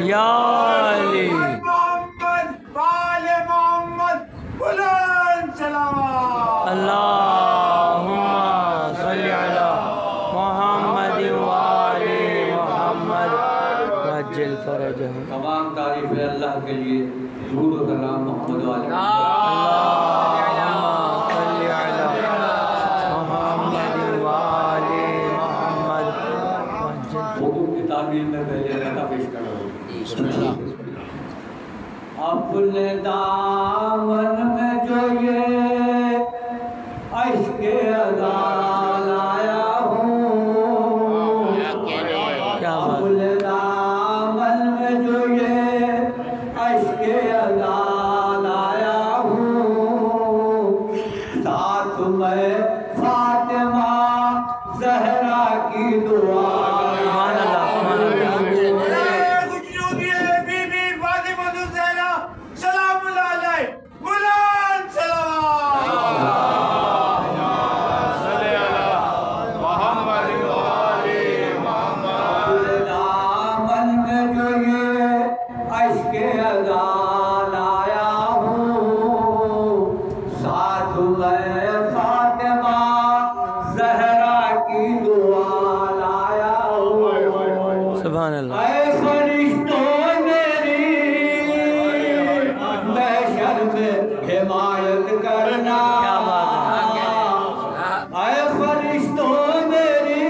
یا علی محمد وآل محمد بلند صلوات اللہم صلی علی محمد وآل محمد وعجل فرجہم. تمام تعریف اللہ کے لیے. درود و سلام محمد وآل اللہم صلی علی محمد وآل محمد وعجل. اردو کی تعبیر میں پہلے رکھا پیش کر رہا ہوں. اپنے دامن میں جو یہ عشق ازال آیا ہوں. اپنے دامن میں جو یہ عشق ازال آیا ہوں. ساتھ میں فاطمہ زہرا کی دعا. سبحان اللہ. اے فرشتوں میری محشر میں حمایت کرنا. اے فرشتوں میری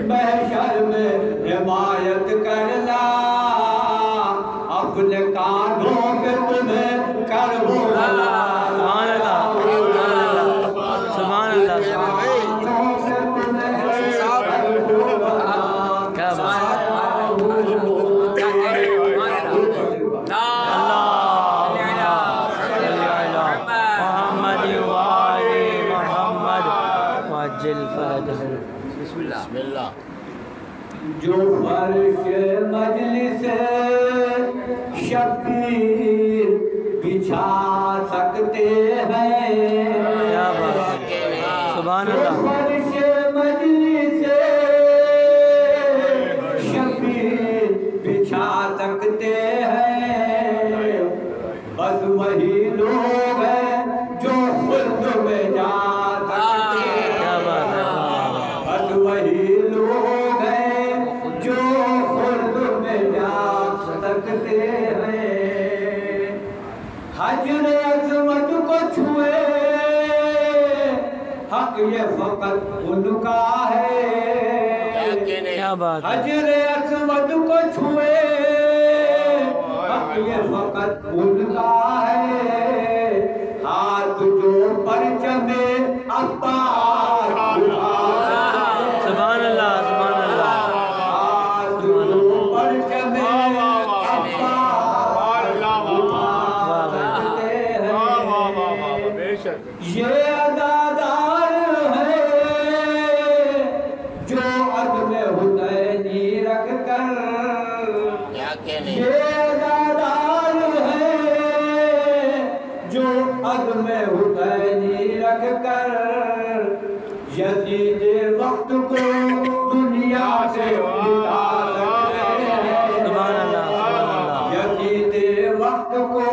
محشر میں حمایت کرنا. اپنے کانوں پہ تمہیں کروں. سبحان اللہ سبحان اللہ. بسم اللہ. جو فرش مجلس شبیر بچھا سکتے ہیں. کیا بات ہے. سبحان اللہ. فرش مجلس شبیر بچھا سکتے ہیں. بس وہی لوگ ہیں جو خلد میں جا سکتے ہیں. کیا بات ہے. بس وہی لوگ ہیں جو خلد میں جا سکتے ہیں. حجر عظمت کو چھوئے حق یہ فقط ان کا ہے. کیا بات ہے. حجر عظمت کو چھوئے حق یہ فقط ان کا ہے. ہاتھ جو پرچم عباس سبحان اللہ سبحان اللہ. ہاتھ جو پرچم یہ عزادار ہے جو عزم حسینی رکھ کر. یہ عزادار ہے جو عزم حسینی رکھ کر. یزید وقت کو دنیا سے مٹا سکتے ہیں. سبحان اللہ سبحان اللہ. یزید وقت کو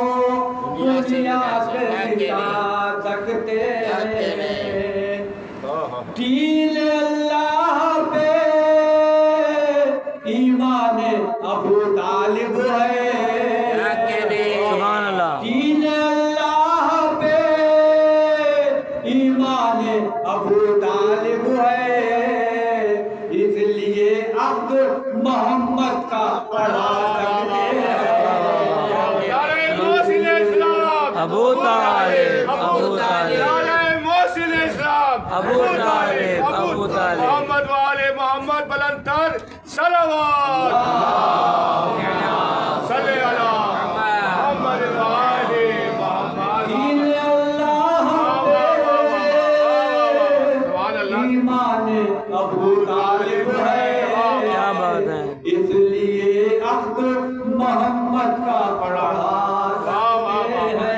دنیا سے مٹا سکتے ہیں. دین اللہ پہ ایمان ابو طالب ہے. سبحان اللہ. دین اللہ پہ ایمان ابو طالب ہے. اس لیے عبد محمد کا پڑھا سکتے ہیں. ابو طالب ابو طالب ابو طالب ابو طالب. محمد وآل محمد بلند تر صلوات. صلی علی محمد وآل محمد. دین اللہ پہ ایمان ابو طالب ہے. کیا بات ہے. اس لیے عبد محمد کا پڑھا سکتے ہیں.